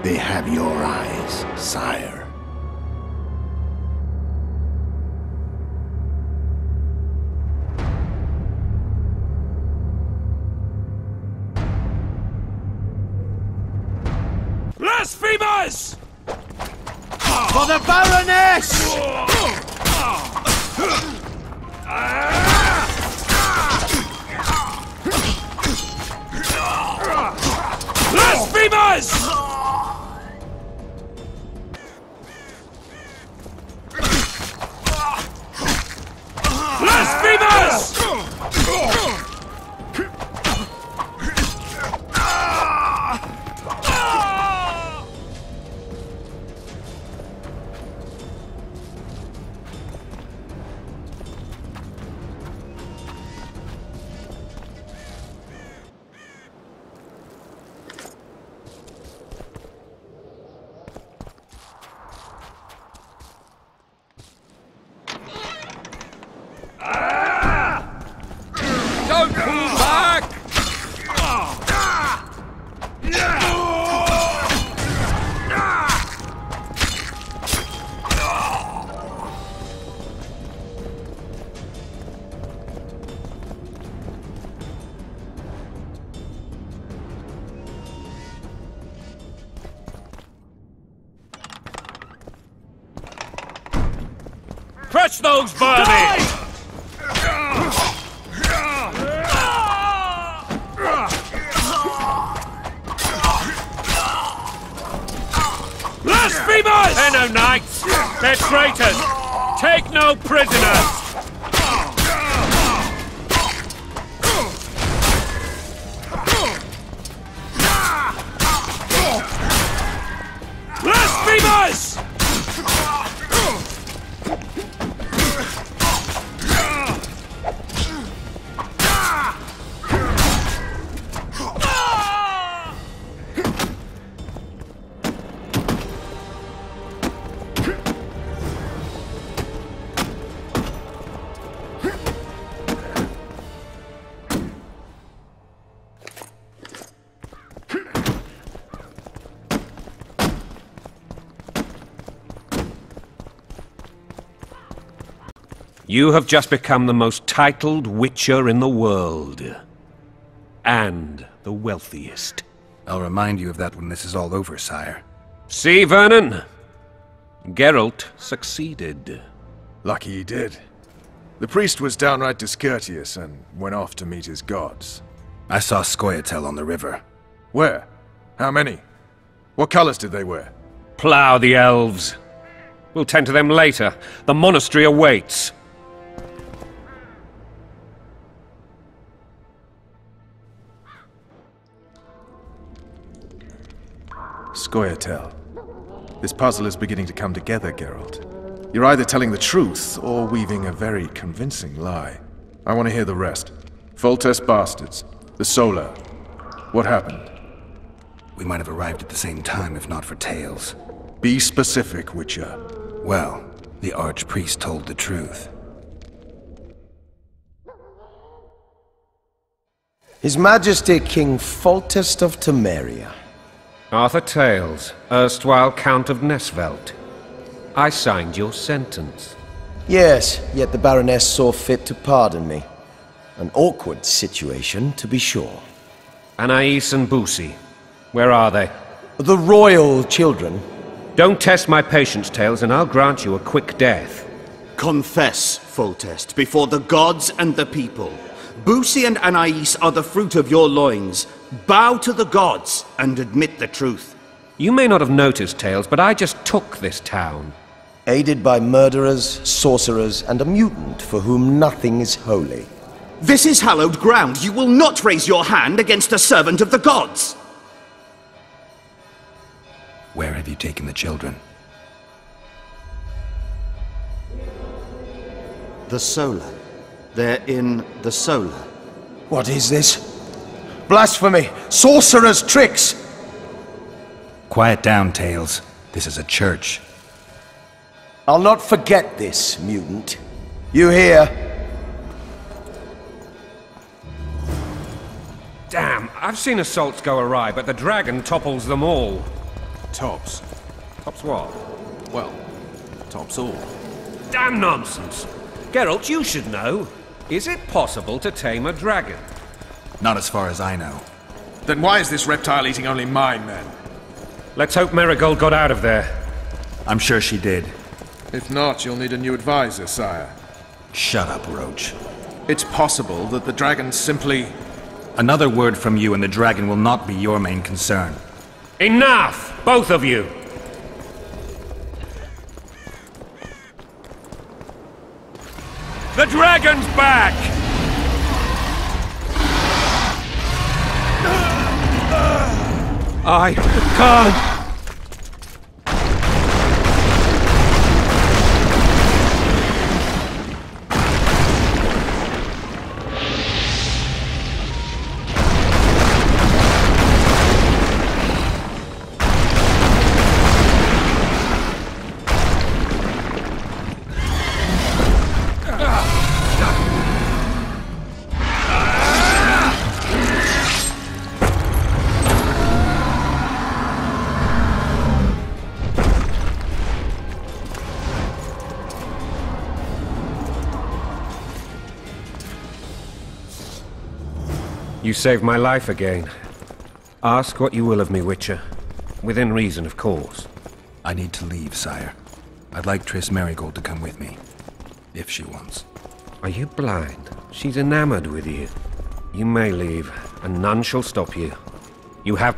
They have your eyes, sire. Blasphemers! For the Baroness! Blasphemers! Blasphemers! Don't pull back! Crush those vermin! Blasphemers! They're no knights! They're traitors! Take no prisoners! Blasphemers! You have just become the most titled witcher in the world. And the wealthiest. I'll remind you of that when this is all over, sire. See, Vernon? Geralt succeeded. Lucky he did. The priest was downright discourteous and went off to meet his gods. I saw Scoia'tael on the river. Where? How many? What colors did they wear? Plough the elves. We'll tend to them later. The monastery awaits. Scoia'tael. This puzzle is beginning to come together, Geralt. You're either telling the truth or weaving a very convincing lie. I want to hear the rest. Foltests bastards. The Solar. What happened? We might have arrived at the same time if not for Tales. Be specific, Witcher. Well, the Archpriest told the truth. His Majesty King Foltest of Temeria. Arthur Tales, erstwhile Count of Nesvelt. I signed your sentence. Yes, yet the Baroness saw fit to pardon me. An awkward situation, to be sure. Anais and Busi, where are they? The royal children. Don't test my patience, Tales, and I'll grant you a quick death. Confess, Foltest, before the gods and the people. Busi and Anais are the fruit of your loins. Bow to the gods and admit the truth. You may not have noticed, Tales, but I just took this town. Aided by murderers, sorcerers, and a mutant for whom nothing is holy. This is hallowed ground. You will not raise your hand against a servant of the gods. Where have you taken the children? The Solar. They're in the Solar. What is this? Blasphemy! Sorcerer's tricks! Quiet down, Tales. This is a church. I'll not forget this, mutant. You hear? Damn, I've seen assaults go awry, but the dragon topples them all. Tops. Tops what? Well, tops all. Damn nonsense! Geralt, you should know. Is it possible to tame a dragon? Not as far as I know. Then why is this reptile eating only my men? Let's hope Marigold got out of there. I'm sure she did. If not, you'll need a new advisor, sire. Shut up, Roach. It's possible that the dragon simply... Another word from you and the dragon will not be your main concern. Enough! Both of you! The dragon's back! I can't... You saved my life again. Ask what you will of me, Witcher. Within reason, of course. I need to leave, sire. I'd like Triss Marigold to come with me. If she wants. Are you blind? She's enamored with you. You may leave, and none shall stop you. You have...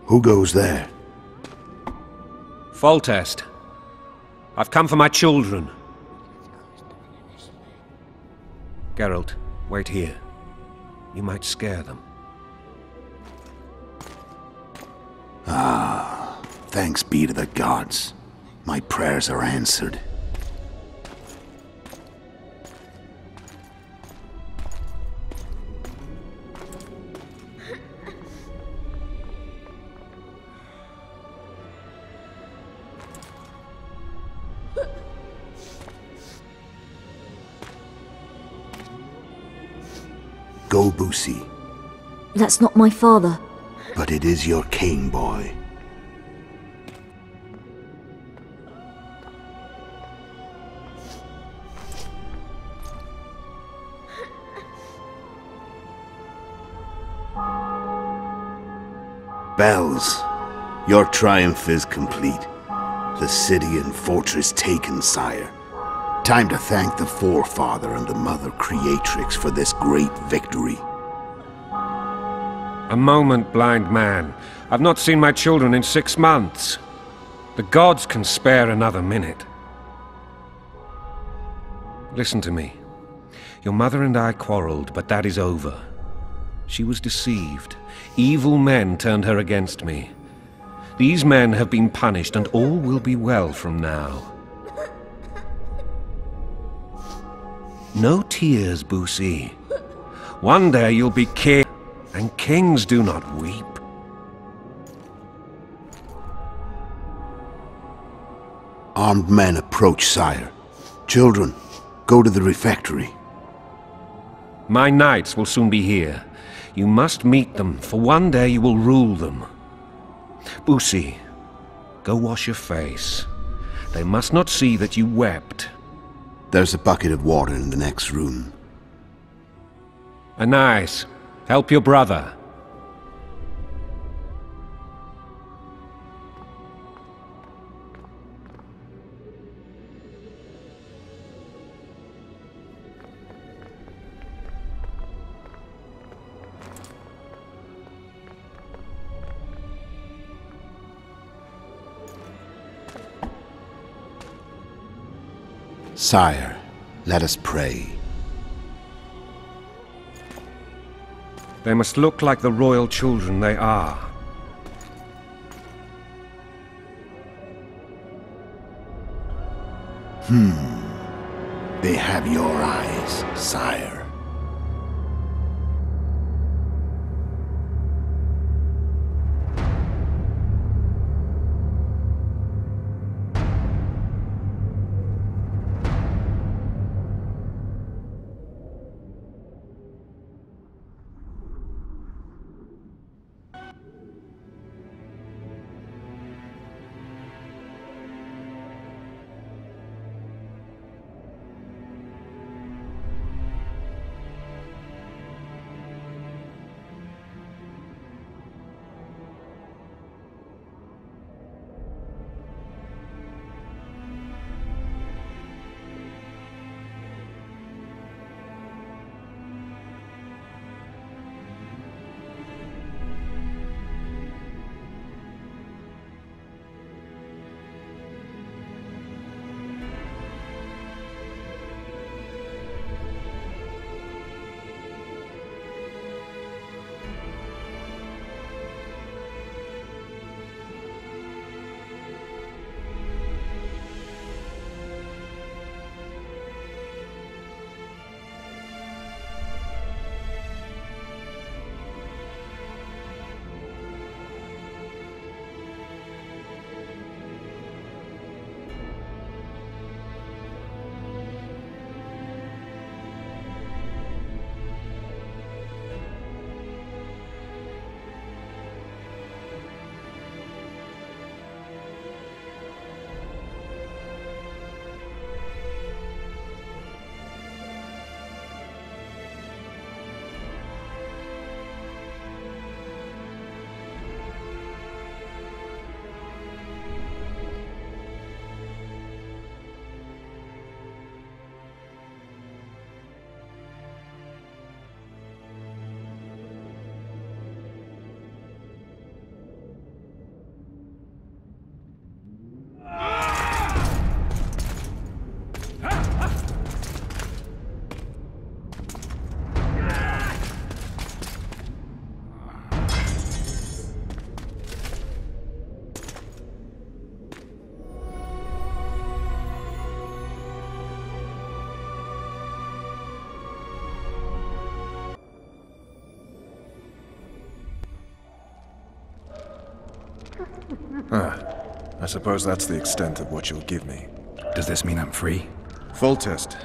Who goes there? Foltest. I've come for my children. Geralt, wait here. You might scare them. Thanks be to the gods. My prayers are answered. Go, Boosie. That's not my father. But it is your king, boy. Bells, your triumph is complete. The city and fortress taken, sire. Time to thank the Forefather and the Mother Creatrix for this great victory. A moment, blind man. I've not seen my children in 6 months. The gods can spare another minute. Listen to me. Your mother and I quarreled, but that is over. She was deceived. Evil men turned her against me. These men have been punished, and all will be well from now. No tears, Boosie. One day you'll be king, and kings do not weep. Armed men approach, sire. Children, go to the refectory. My knights will soon be here. You must meet them, for one day you will rule them. Boosie, go wash your face. They must not see that you wept. There's a bucket of water in the next room. Nice. Help your brother. Sire, let us pray. They must look like the royal children they are. They have your eyes, sire. I suppose that's the extent of what you'll give me. Does this mean I'm free? Foltest,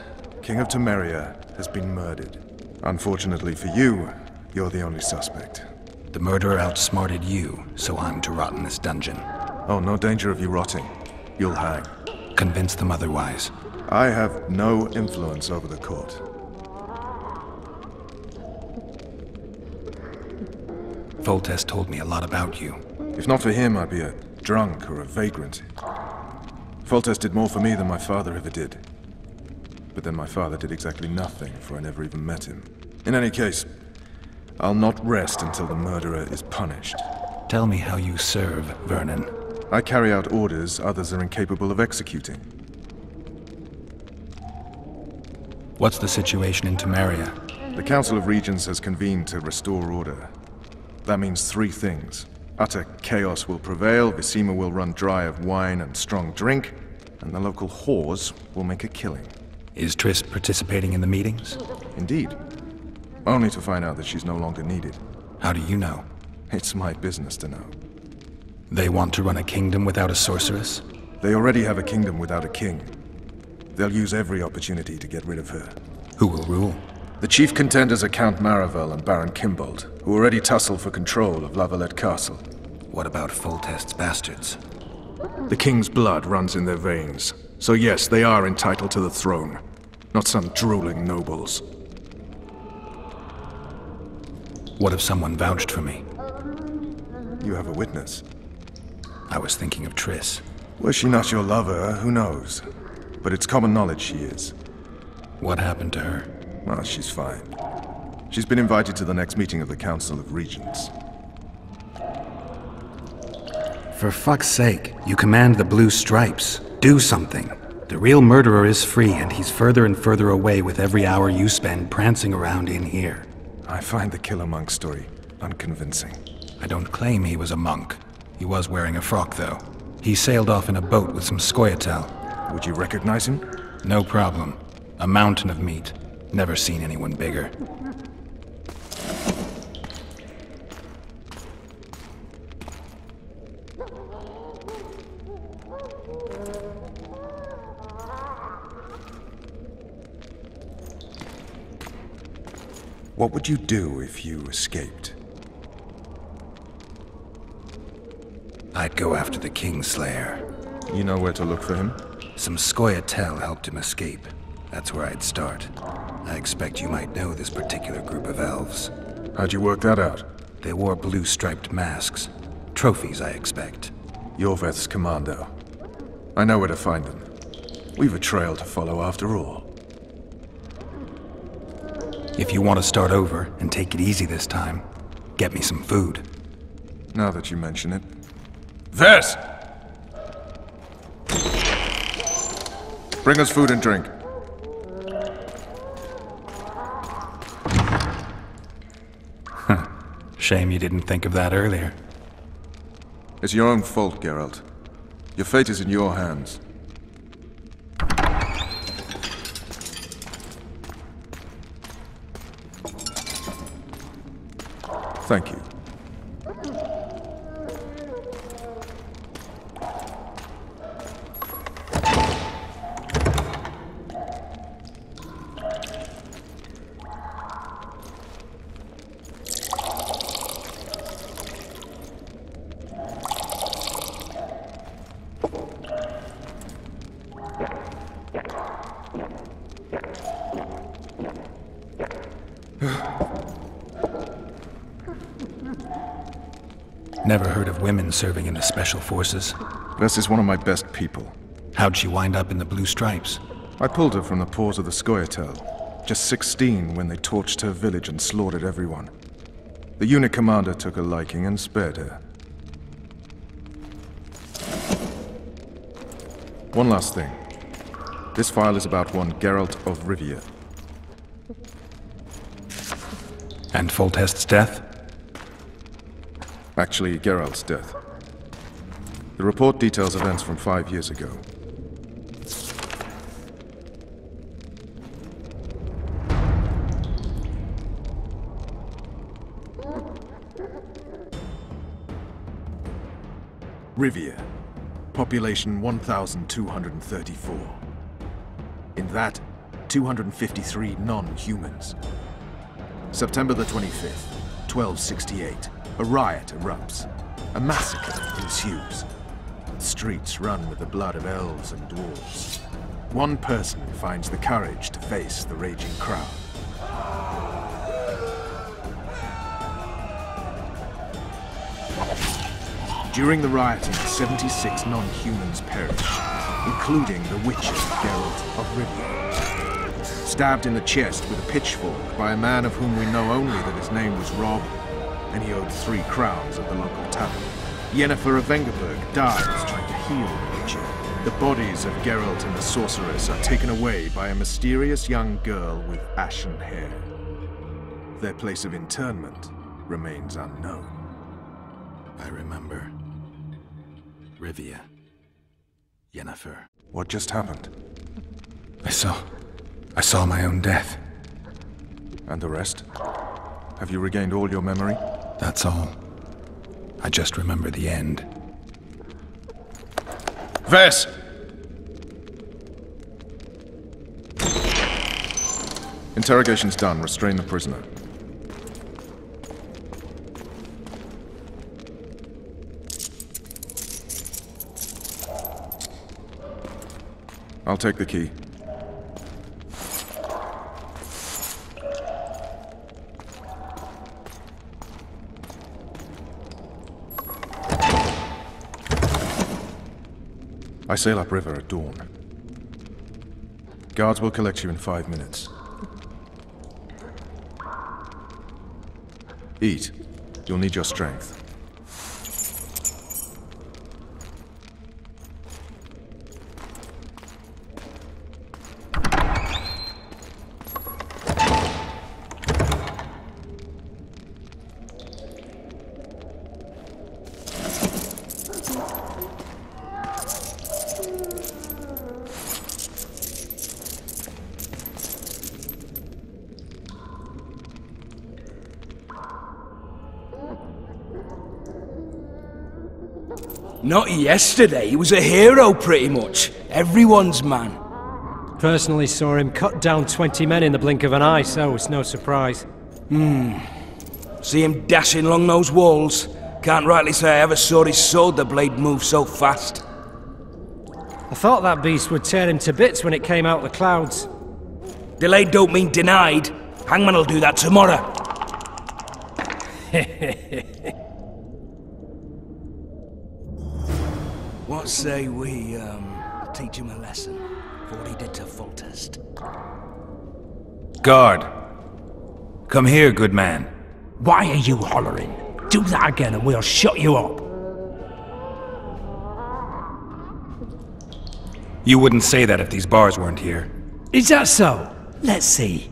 King of Temeria, has been murdered. Unfortunately for you, you're the only suspect. The murderer outsmarted you, so I'm to rot in this dungeon. Oh, no danger of you rotting. You'll hang. Convince them otherwise. I have no influence over the court. Foltest told me a lot about you. If not for him, I'd be a drunk or a vagrant. Foltest did more for me than my father ever did. But then my father did exactly nothing, for I never even met him. In any case, I'll not rest until the murderer is punished. Tell me how you serve, Vernon. I carry out orders others are incapable of executing. What's the situation in Temeria? The Council of Regents has convened to restore order. That means three things. Utter chaos will prevail, Vizima will run dry of wine and strong drink, and the local whores will make a killing. Is Triss participating in the meetings? Indeed. Only to find out that she's no longer needed. How do you know? It's my business to know. They want to run a kingdom without a sorceress? They already have a kingdom without a king. They'll use every opportunity to get rid of her. Who will rule? The chief contenders are Count Maravel and Baron Kimbold, who already tussle for control of La Valette Castle. What about Foltest's bastards? The king's blood runs in their veins, so yes, they are entitled to the throne, not some drooling nobles. What if someone vouched for me? You have a witness. I was thinking of Triss. Was she not your lover, who knows? But it's common knowledge she is. What happened to her? Well, she's fine. She's been invited to the next meeting of the Council of Regents. For fuck's sake, you command the Blue Stripes. Do something. The real murderer is free, and he's further and further away with every hour you spend prancing around in here. I find the Killer Monk story unconvincing. I don't claim he was a monk. He was wearing a frock, though. He sailed off in a boat with some Scoia'tael. Would you recognize him? No problem. A mountain of meat. Never seen anyone bigger. What would you do if you escaped? I'd go after the Kingslayer. You know where to look for him? Some Scoia'tael helped him escape. That's where I'd start. I expect you might know this particular group of elves. How'd you work that out? They wore blue-striped masks. Trophies, I expect. Yorveth's commando. I know where to find them. We've a trail to follow after all. If you want to start over and take it easy this time, get me some food. Now that you mention it. Vess! Bring us food and drink. Shame you didn't think of that earlier. It's your own fault, Geralt. Your fate is in your hands. Thank you. Never heard of women serving in the Special Forces. Vess is one of my best people. How'd she wind up in the Blue Stripes? I pulled her from the paws of the Scoia'tael. Just 16 when they torched her village and slaughtered everyone. The unit commander took a liking and spared her. One last thing. This file is about one Geralt of Rivia. And Foltest's death? Actually, Geralt's death. The report details events from 5 years ago. Rivia. Population 1,234. In that, 253 non-humans. September the 25th, 1268. A riot erupts. A massacre ensues. The streets run with the blood of elves and dwarves. One person finds the courage to face the raging crowd. During the rioting, 76 non-humans perished, including the Witcher, Geralt of Rivia. Stabbed in the chest with a pitchfork by a man of whom we know only that his name was Rob, and he owed 3 crowns at the local tavern. Yennefer of Vengerberg dies trying to heal the Witcher. The bodies of Geralt and the sorceress are taken away by a mysterious young girl with ashen hair. Their place of internment remains unknown. I remember. Rivia. Yennefer. What just happened? I saw my own death. And the rest? Have you regained all your memory? That's all. I just remember the end. Ves! Interrogation's done. Restrain the prisoner. I'll take the key. I sail upriver at dawn. Guards will collect you in 5 minutes. Eat. You'll need your strength. Not yesterday, he was a hero pretty much. Everyone's man. Personally saw him cut down 20 men in the blink of an eye, so it's no surprise. See him dashing along those walls. Can't rightly say I ever saw his sword, the blade move so fast. I thought that beast would tear him to bits when it came out the clouds. Delayed don't mean denied. Hangman'll do that tomorrow. What say we, teach him a lesson for what he did to Foltest? Guard! Come here, good man. Why are you hollering? Do that again and we'll shut you up. You wouldn't say that if these bars weren't here. Is that so? Let's see.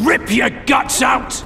Rip your guts out!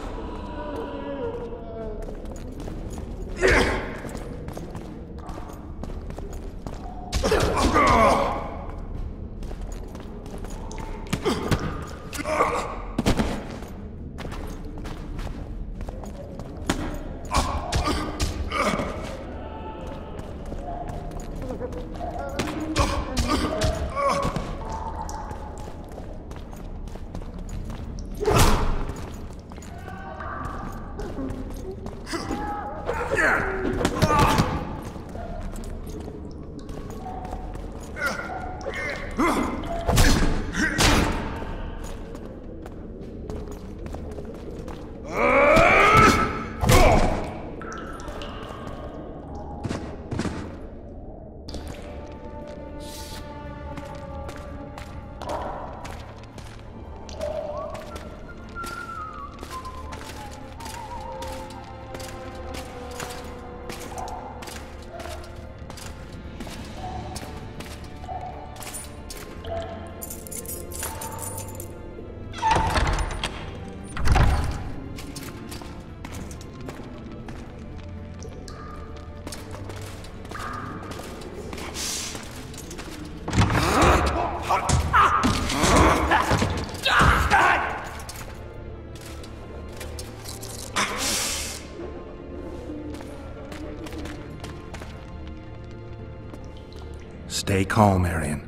call, Marion.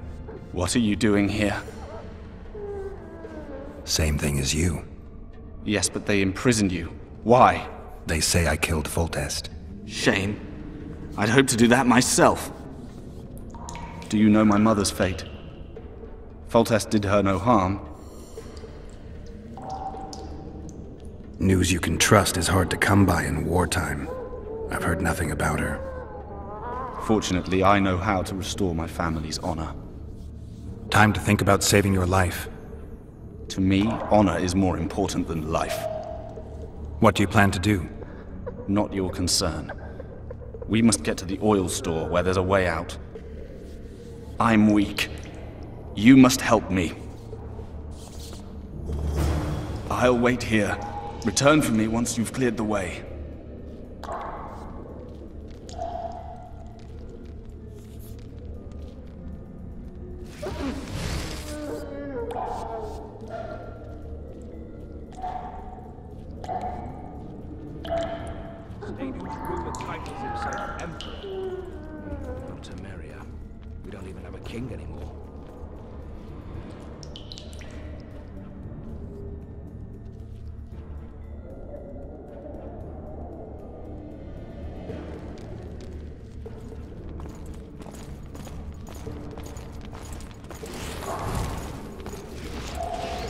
What are you doing here? Same thing as you. Yes, but they imprisoned you. Why? They say I killed Foltest. Shame. I'd hoped to do that myself. Do you know my mother's fate? Foltest did her no harm. News you can trust is hard to come by in wartime. I've heard nothing about her. Fortunately, I know how to restore my family's honor. Time to think about saving your life. To me, honor is more important than life. What do you plan to do? Not your concern. We must get to the oil store where there's a way out. I'm weak. You must help me. I'll wait here. Return for me once you've cleared the way. We don't even have a king anymore.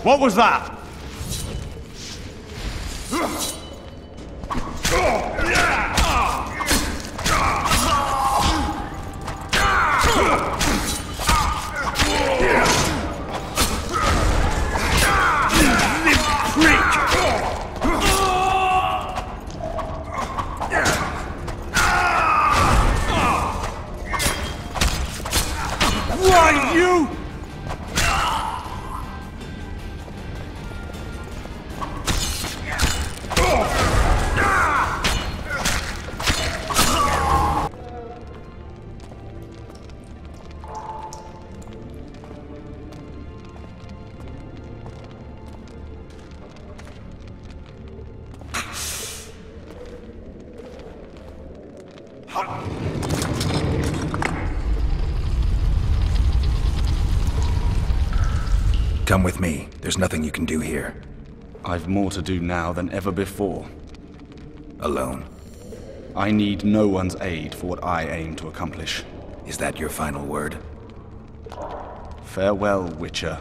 What was that? Why, you? Come with me. There's nothing you can do here. I've more to do now than ever before. Alone. I need no one's aid for what I aim to accomplish. Is that your final word? Farewell, Witcher.